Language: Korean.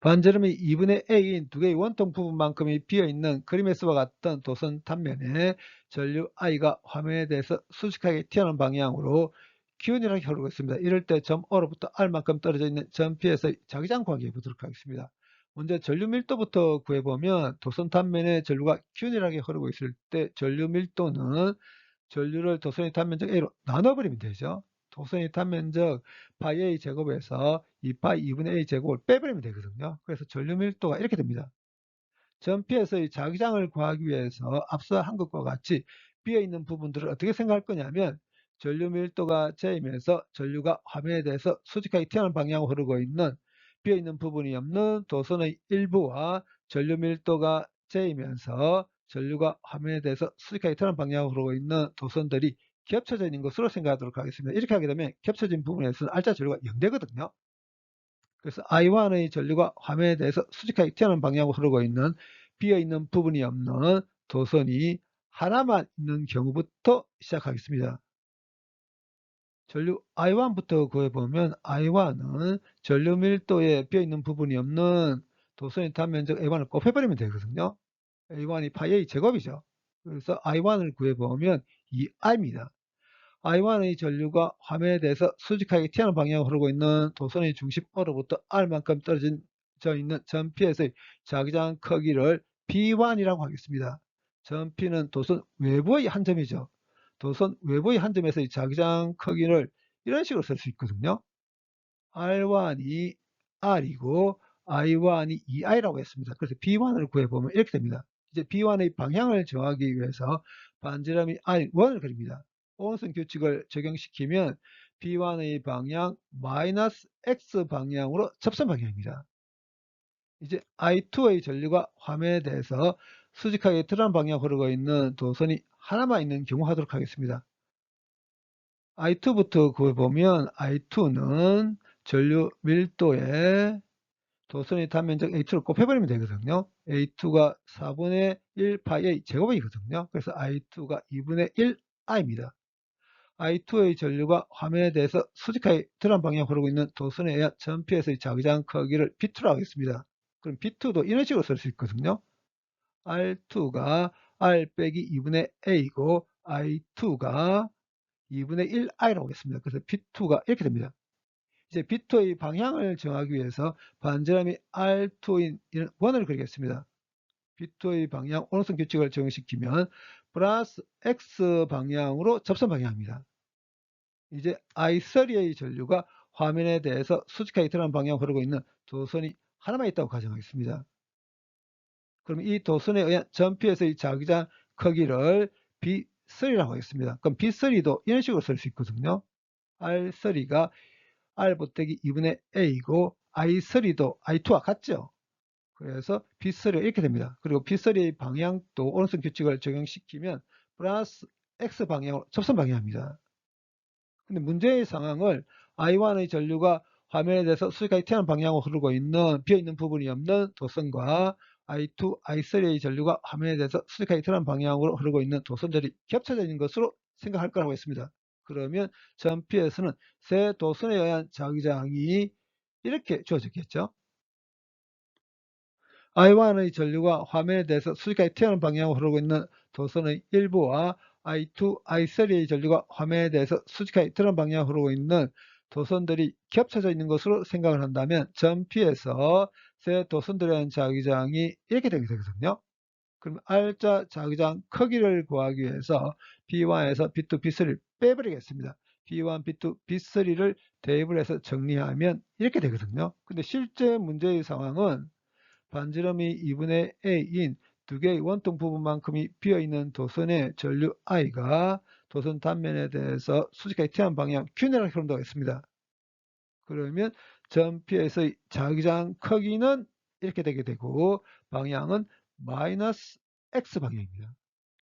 반지름이 2분의 A인 두 개의 원통 부분만큼이 비어있는 그림에서와 같던 도선 단면에 전류 I가 화면에 대해서 수직하게 튀어나온 방향으로 기운이라게 흐르고 있습니다. 이럴 때 점 O로부터 R만큼 떨어져 있는 점 P에서 자기장 구하기 해보도록 하겠습니다. 먼저 전류 밀도부터 구해보면 도선 단면에 전류가 균일하게 흐르고 있을 때 전류 밀도는 전류를 도선의 단면적 A로 나눠버리면 되죠. 도선의 단면적 파이 A 제곱에서 2파이 2분의 A 제곱을 빼버리면 되거든요. 그래서 전류 밀도가 이렇게 됩니다. 전 P에서의 자기장을 구하기 위해서 앞서 한 것과 같이 비어있는 부분들을 어떻게 생각할 거냐면 전류 밀도가 J이면서 전류가 화면에 대해서 수직하게 튀어나온 방향으로 흐르고 있는 비어있는 부분이 없는 도선의 일부와 전류 밀도가 J이면서 전류가 화면에 대해서 수직하게 튀어나온 방향으로 흐르고 있는 도선들이 겹쳐져 있는 것으로 생각하도록 하겠습니다. 이렇게 하게 되면 겹쳐진 부분에서는 R자 전류가 0되거든요. 그래서 I1의 전류가 화면에 대해서 수직하게 튀어나온 방향으로 흐르고 있는 비어있는 부분이 없는 도선이 하나만 있는 경우부터 시작하겠습니다. 전류 I1부터 구해보면 I1은 전류 밀도에 비어있는 부분이 없는 도선의 단면적 A1을 곱해버리면 되거든요. A1이 파이 A 제곱이죠. 그래서 I1을 구해보면 2R입니다. I1의 전류가 화면에 대해서 수직하게 튀어나온 방향으로 흐르고 있는 도선의 중심 O로부터 R만큼 떨어져 있는 점 P에서의 자기장 크기를 B1이라고 하겠습니다. 점 P는 도선 외부의 한 점이죠. 도선 외부의 한 점에서의 자기장 크기를 이런 식으로 쓸 수 있거든요. R1이 R이고 I1이 2I라고 했습니다. 그래서 B1을 구해보면 이렇게 됩니다. 이제 B1의 방향을 정하기 위해서 반지름이 R1을 그립니다. 오음성 규칙을 적용시키면 B1의 방향 마이너스 X 방향으로 접선 방향입니다. 이제 I2의 전류가 화면에 대해서 수직하게 드러난 방향으로 흐르고 있는 도선이 하나만 있는 경우 하도록 하겠습니다. I2부터 구해보면 I2는 전류 밀도에 도선의 단면적 A2를 곱해버리면 되거든요. A2가 4분의 1 파이 A 제곱이거든요. 그래서 I2가 2분의 1 I입니다. I2의 전류가 화면에 대해서 수직하게 드러난 방향으로 흐르고 있는 도선에 의한 전 P에서의 자기장 크기를 B2라고 하겠습니다. 그럼 B2도 이런 식으로 쓸 수 있거든요. R2가 R 빼기 2분의 A고 I2가 2분의 1I라고 하겠습니다. 그래서 B2가 이렇게 됩니다. 이제 B2의 방향을 정하기 위해서 반지름이 R2인 1을 그리겠습니다. B2의 방향 오른손 규칙을 적용시키면 플러스 X 방향으로 접선 방향입니다. 이제 I3의 전류가 화면에 대해서 수직하게 드러난 방향으로 흐르고 있는 도선이 하나만 있다고 가정하겠습니다. 그럼 이 도선에 의한 전 P에서의 자기장 크기를 B3라고 하겠습니다. 그럼 B3도 이런 식으로 쓸 수 있거든요. R3가 R 보태기 2분의 A고 I3도 I2와 같죠. 그래서 B3가 이렇게 됩니다. 그리고 B3의 방향도 오른손 규칙을 적용시키면 플러스 X 방향으로 접선 방향입니다. 근데 문제의 상황을 I1의 전류가 화면에 대해서 수직하게 튀어나온 방향으로 흐르고 있는 비어있는 부분이 없는 도선과 I2, I3의 전류가 화면에 대해서 수직하게 튀어나온 방향으로 흐르고 있는 도선들이 겹쳐져 있는 것으로 생각할 거라고 했습니다. 그러면 점 P에서는 세 도선에 의한 자기장이 이렇게 주어졌겠죠. I1의 전류가 화면에 대해서 수직하게 튀어나온 방향으로 흐르고 있는 도선의 일부와 I2, I3의 전류가 화면에 대해서 수직하게 튀어나온 방향으로 흐르고 있는 도선들이 겹쳐져 있는 것으로 생각을 한다면 점 P에서 세 도선들에 대한 자기장이 이렇게 되게 되거든요. 그럼 R자 자기장 크기를 구하기 위해서 B1에서 B2, B3를 빼버리겠습니다. B1, B2, B3를 대입을 해서 정리하면 이렇게 되거든요. 근데 실제 문제의 상황은 반지름이 2분의 A인 두 개의 원통 부분만큼이 비어있는 도선의 전류 I가 도선 단면에 대해서 수직하게 튀어나온 방향 균열을 흐른다고 했습니다. 그러면 점 P에서의 자기장 크기는 이렇게 되게 되고 방향은 마이너스 X 방향입니다.